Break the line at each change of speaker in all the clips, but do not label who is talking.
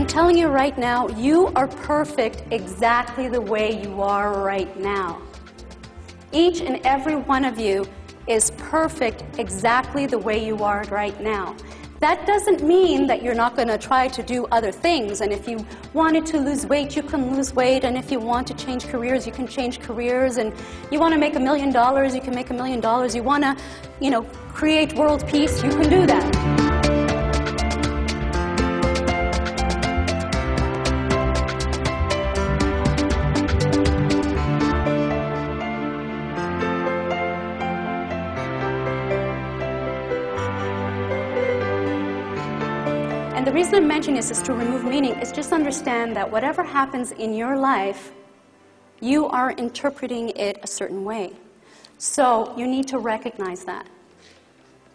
Telling you right now, you are perfect exactly the way you are right now. Each and every one of you is perfect exactly the way you are right now. That doesn't mean that you're not going to try to do other things, and if you wanted to lose weight, you can lose weight, and if you want to change careers, you can change careers, and you want to make $1 million, you can make $1 million. You want to, create world peace, you can do that. And the reason I'm mentioning this is to remove meaning, is just understand that whatever happens in your life, you are interpreting it a certain way. So you need to recognize that.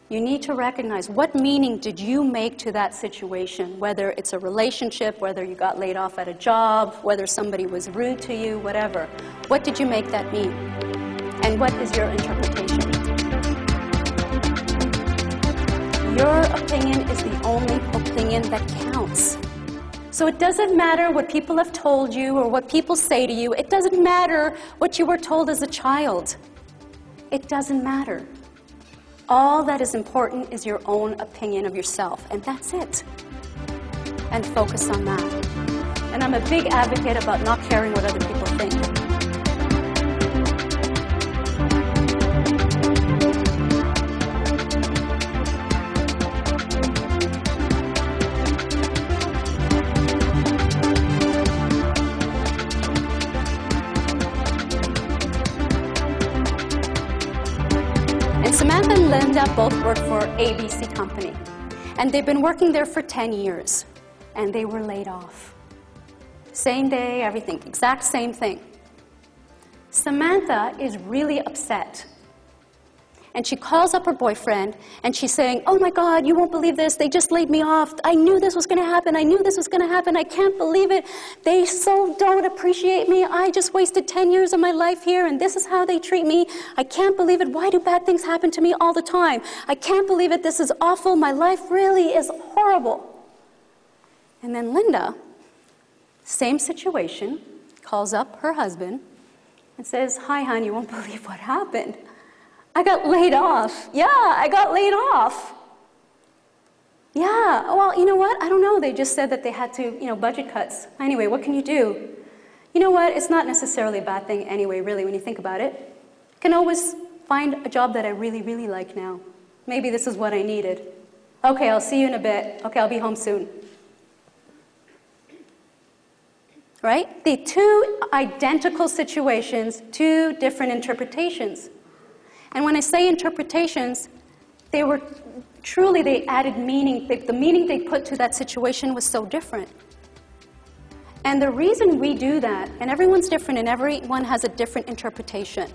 You need to recognize what meaning did you make to that situation, whether it's a relationship, whether you got laid off at a job, whether somebody was rude to you, whatever. What did you make that mean? And what is your interpretation? Your opinion is the only opinion that counts. So it doesn't matter what people have told you or what people say to you. It doesn't matter what you were told as a child. It doesn't matter. All that is important is your own opinion of yourself, and that's it. And focus on that. And I'm a big advocate about not caring what other people think. Samantha and Linda both work for ABC Company, and they've been working there for 10 years, and they were laid off. Same day, everything, exact same thing. Samantha is really upset, and she calls up her boyfriend, and she's saying, "Oh my God, you won't believe this, they just laid me off. I knew this was going to happen, I knew this was going to happen, I can't believe it. They so don't appreciate me. I just wasted 10 years of my life here, and this is how they treat me. I can't believe it. Why do bad things happen to me all the time? I can't believe it. This is awful. My life really is horrible." And then Linda, same situation, calls up her husband and says, "Hi, hon, you won't believe what happened. I got laid off. Yeah, I got laid off. Yeah, well, you know what? I don't know. They just said that they had to, budget cuts. Anyway, what can you do? You know what? It's not necessarily a bad thing anyway, really, when you think about it. I can always find a job that I really, really like now. Maybe this is what I needed. Okay, I'll see you in a bit. Okay, I'll be home soon." Right? The two identical situations, two different interpretations. And when I say interpretations, they added meaning. The meaning they put to that situation was so different. And the reason we do that, and everyone's different and everyone has a different interpretation,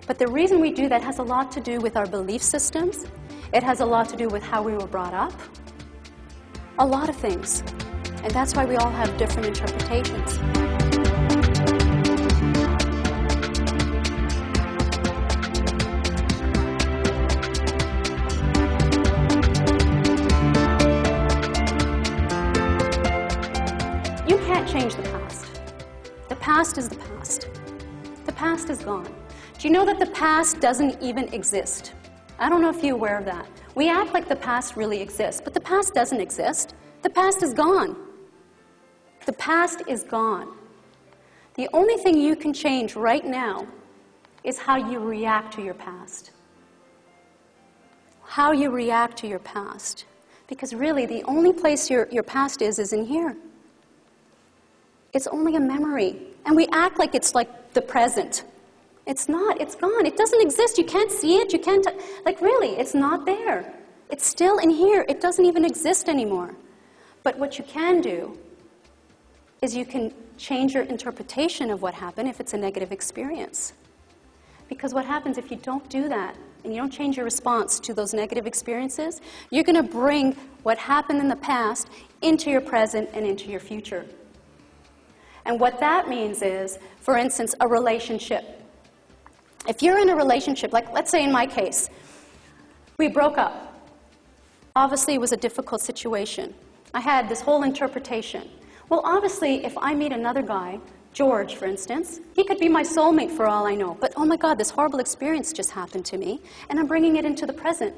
but the reason we do that has a lot to do with our belief systems. It has a lot to do with how we were brought up. A lot of things. And that's why we all have different interpretations. You can't change the past. The past is the past. The past is gone. Do you know that the past doesn't even exist? I don't know if you're aware of that. We act like the past really exists, but the past doesn't exist. The past is gone. The past is gone. The only thing you can change right now is how you react to your past. How you react to your past. Because really, the only place your past is in here. It's only a memory. And we act like it's like the present. It's not. It's gone. It doesn't exist. You can't see it. You can't, like really, it's not there. It's still in here. It doesn't even exist anymore. But what you can do is you can change your interpretation of what happened if it's a negative experience. Because what happens if you don't do that, and you don't change your response to those negative experiences, you're going to bring what happened in the past into your present and into your future. And what that means is, for instance, a relationship. If you're in a relationship, like let's say in my case, we broke up. Obviously, it was a difficult situation. I had this whole interpretation. Well, obviously, if I meet another guy, George, for instance, he could be my soulmate for all I know. But, oh my God, this horrible experience just happened to me, and I'm bringing it into the present.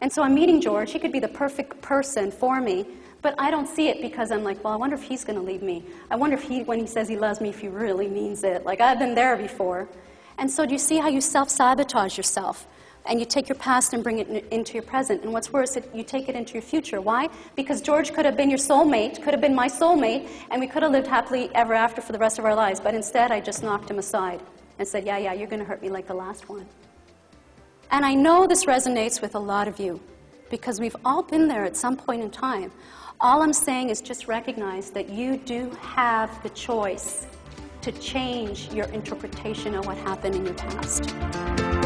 And so I'm meeting George. He could be the perfect person for me, but I don't see it because I'm like, well, I wonder if he's going to leave me. I wonder if when he says he loves me, if he really means it. Like, I've been there before. And so do you see how you self-sabotage yourself? And you take your past and bring it into your present. And what's worse, you take it into your future. Why? Because George could have been your soulmate, could have been my soulmate, and we could have lived happily ever after for the rest of our lives. But instead, I just knocked him aside and said, yeah, you're going to hurt me like the last one. And I know this resonates with a lot of you, because we've all been there at some point in time. All I'm saying is just recognize that you do have the choice to change your interpretation of what happened in your past.